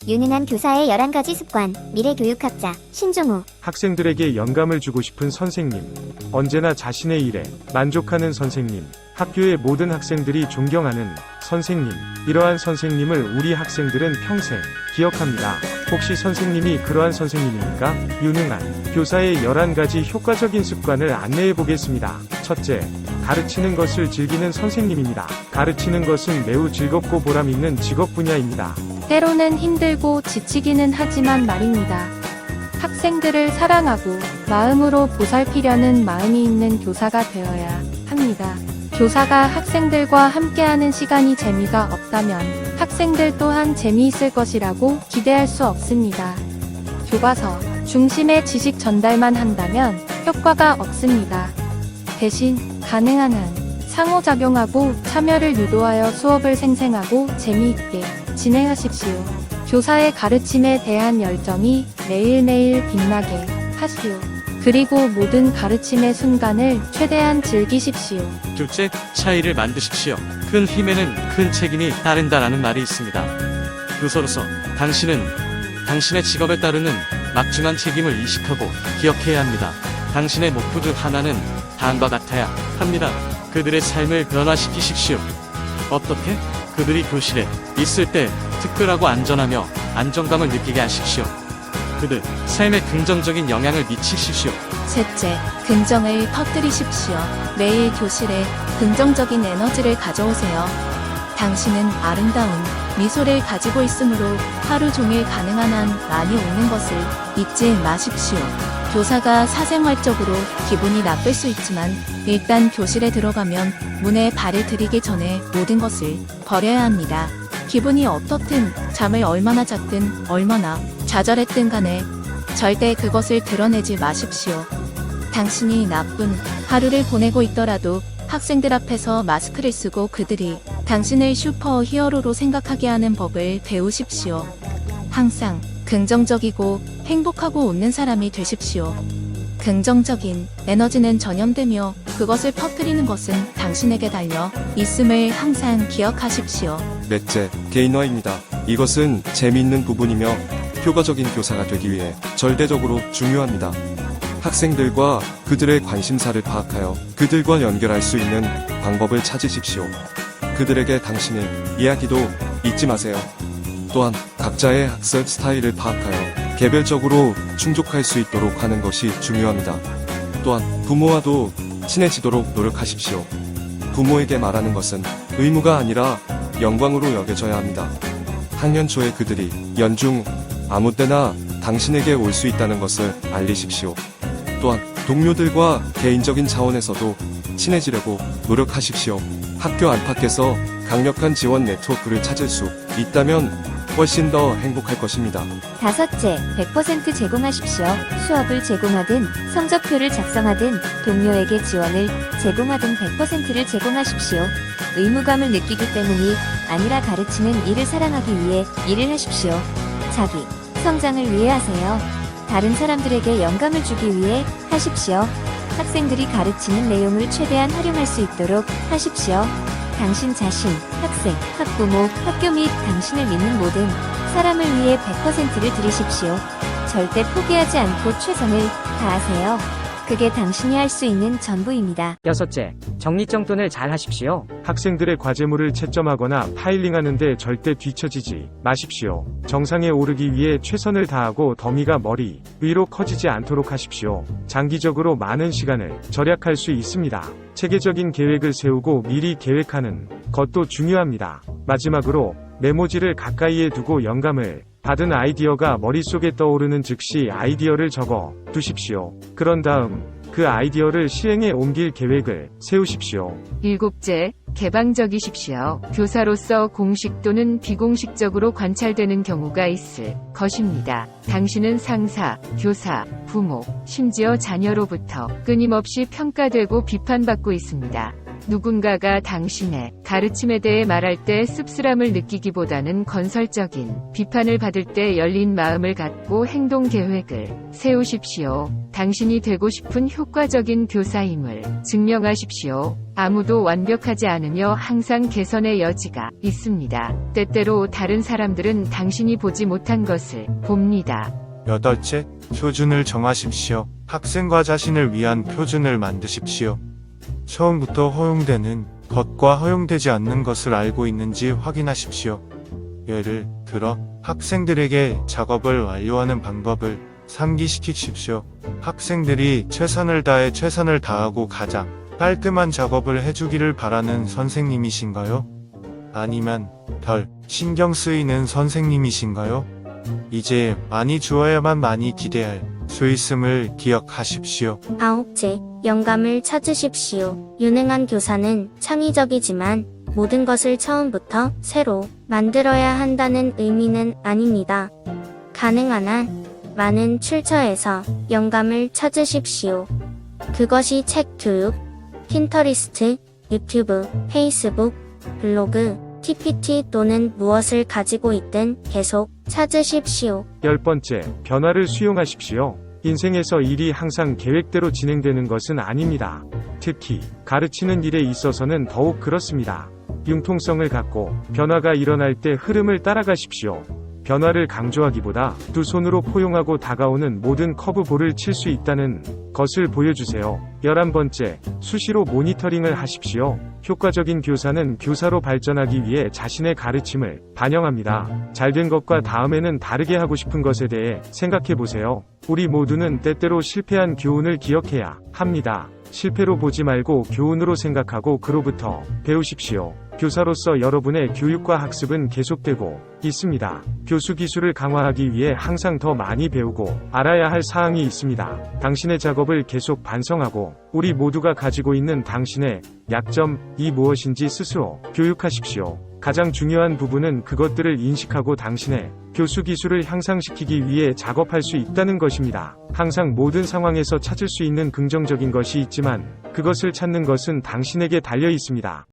유능한 교사의 11가지 습관, 미래교육학자, 신종우. 학생들에게 영감을 주고 싶은 선생님. 언제나 자신의 일에 만족하는 선생님. 학교의 모든 학생들이 존경하는 선생님. 이러한 선생님을 우리 학생들은 평생 기억합니다. 혹시 선생님이 그러한 선생님입니까? 유능한 교사의 11가지 효과적인 습관을 안내해 보겠습니다. 첫째, 가르치는 것을 즐기는 선생님입니다. 가르치는 것은 매우 즐겁고 보람 있는 직업 분야입니다. 때로는 힘들고 지치기는 하지만 말입니다. 학생들을 사랑하고 마음으로 보살피려는 마음이 있는 교사가 되어야 합니다. 교사가 학생들과 함께하는 시간이 재미가 없다면 학생들 또한 재미있을 것이라고 기대할 수 없습니다. 교과서 중심의 지식 전달만 한다면 효과가 없습니다. 대신 가능한 한 상호작용하고 참여를 유도하여 수업을 생생하고 재미있게 진행하십시오. 교사의 가르침에 대한 열정이 매일매일 빛나게 하시오. 그리고 모든 가르침의 순간을 최대한 즐기십시오. 둘째, 차이를 만드십시오. 큰 힘에는 큰 책임이 따른다라는 말이 있습니다. 교사로서 당신은 당신의 직업에 따르는 막중한 책임을 인식하고 기억해야 합니다. 당신의 목표 중 하나는 다음과 같아야 합니다. 그들의 삶을 변화시키십시오. 어떻게? 그들이 교실에 있을 때 특별하고 안전하며 안정감을 느끼게 하십시오. 그들 삶에 긍정적인 영향을 미치십시오. 셋째, 긍정을 퍼뜨리십시오. 매일 교실에 긍정적인 에너지를 가져오세요. 당신은 아름다운 미소를 가지고 있으므로 하루 종일 가능한 한 많이 웃는 것을 잊지 마십시오. 교사가 사생활적으로 기분이 나쁠 수 있지만 일단 교실에 들어가면 문에 발을 들이기 전에 모든 것을 버려야 합니다. 기분이 어떻든 잠을 얼마나 잤든 얼마나 좌절했든 간에 절대 그것을 드러내지 마십시오. 당신이 나쁜 하루를 보내고 있더라도 학생들 앞에서 마스크를 쓰고 그들이 당신을 슈퍼 히어로로 생각하게 하는 법을 배우십시오. 항상 긍정적이고 행복하고 웃는 사람이 되십시오. 긍정적인 에너지는 전염되며 그것을 퍼뜨리는 것은 당신에게 달려 있음을 항상 기억하십시오. 넷째, 개인화입니다. 이것은 재미있는 부분이며 효과적인 교사가 되기 위해 절대적으로 중요합니다. 학생들과 그들의 관심사를 파악하여 그들과 연결할 수 있는 방법을 찾으십시오. 그들에게 당신의 이야기도 잊지 마세요. 또한 각자의 학습 스타일을 파악하여 개별적으로 충족할 수 있도록 하는 것이 중요합니다. 또한 부모와도 친해지도록 노력하십시오. 부모에게 말하는 것은 의무가 아니라 영광으로 여겨져야 합니다. 학년 초에 그들이 연중 아무 때나 당신에게 올 수 있다는 것을 알리십시오. 또한 동료들과 개인적인 차원에서도 친해지려고 노력하십시오. 학교 안팎에서 강력한 지원 네트워크를 찾을 수 있다면 훨씬 더 행복할 것입니다. 다섯째, 100% 제공하십시오. 수업을 제공하든 성적표를 작성하든 동료에게 지원을 제공하든 100%를 제공하십시오. 의무감을 느끼기 때문이 아니라 가르치는 일을 사랑하기 위해 일을 하십시오. 자기 성장을 위해 하세요. 다른 사람들에게 영감을 주기 위해 하십시오. 학생들이 가르치는 내용을 최대한 활용할 수 있도록 하십시오. 당신 자신, 학생, 학부모, 학교 및 당신을 믿는 모든 사람을 위해 100%를 들이십시오. 절대 포기하지 않고 최선을 다하세요. 그게 당신이 할 수 있는 전부입니다. 여섯째, 정리정돈을 잘 하십시오. 학생들의 과제물을 채점하거나 파일링하는데 절대 뒤처지지 마십시오. 정상에 오르기 위해 최선을 다하고 더미가 머리 위로 커지지 않도록 하십시오. 장기적으로 많은 시간을 절약할 수 있습니다. 체계적인 계획을 세우고 미리 계획하는 것도 중요합니다. 마지막으로 메모지를 가까이에 두고 영감을 받은 아이디어가 머릿속에 떠오르는 즉시 아이디어를 적어 두십시오. 그런 다음 그 아이디어를 실행에 옮길 계획을 세우십시오. 일곱째, 개방적이십시오. 교사로서 공식 또는 비공식적으로 관찰되는 경우가 있을 것입니다. 당신은 상사, 교사, 부모, 심지어 자녀로부터 끊임없이 평가되고 비판받고 있습니다. 누군가가 당신의 가르침에 대해 말할 때 씁쓸함을 느끼기보다는 건설적인 비판을 받을 때 열린 마음을 갖고 행동 계획을 세우십시오. 당신이 되고 싶은 효과적인 교사임을 증명하십시오. 아무도 완벽하지 않으며 항상 개선의 여지가 있습니다. 때때로 다른 사람들은 당신이 보지 못한 것을 봅니다. 여덟째, 표준을 정하십시오. 학생과 자신을 위한 표준을 만드십시오. 처음부터 허용되는 것과 허용되지 않는 것을 알고 있는지 확인하십시오. 예를 들어, 학생들에게 작업을 완료하는 방법을 상기시키십시오. 학생들이 최선을 다하고 가장 깔끔한 작업을 해주기를 바라는 선생님이신가요? 아니면 덜 신경 쓰이는 선생님이신가요? 이제 많이 주어야만 많이 기대할 수 있음을 기억하십시오. 아홉째, 영감을 찾으십시오. 유능한 교사는 창의적이지만 모든 것을 처음부터 새로 만들어야 한다는 의미는 아닙니다. 가능한 한 많은 출처에서 영감을 찾으십시오. 그것이 책, 교육, 핀터리스트, 유튜브, 페이스북, 블로그, TPT 또는 무엇을 가지고 있든 계속 찾으십시오. 10번째, 변화를 수용하십시오. 인생에서 일이 항상 계획대로 진행되는 것은 아닙니다. 특히 가르치는 일에 있어서는 더욱 그렇습니다. 융통성을 갖고 변화가 일어날 때 흐름을 따라가십시오. 변화를 강조하기보다 두 손으로 포용하고 다가오는 모든 커브볼을 칠 수 있다는 것을 보여주세요. 11번째, 수시로 모니터링을 하십시오. 효과적인 교사는 교사로 발전하기 위해 자신의 가르침을 반영합니다. 잘된 것과 다음에는 다르게 하고 싶은 것에 대해 생각해 보세요. 우리 모두는 때때로 실패한 교훈을 기억해야 합니다. 실패로 보지 말고 교훈으로 생각하고 그로부터 배우십시오. 교사로서 여러분의 교육과 학습은 계속되고 있습니다. 교수 기술을 강화하기 위해 항상 더 많이 배우고 알아야 할 사항이 있습니다. 당신의 작업을 계속 반성하고 우리 모두가 가지고 있는 당신의 약점이 무엇인지 스스로 교육하십시오. 가장 중요한 부분은 그것들을 인식하고 당신의 교수 기술을 향상시키기 위해 작업할 수 있다는 것입니다. 항상 모든 상황에서 찾을 수 있는 긍정적인 것이 있지만 그것을 찾는 것은 당신에게 달려 있습니다.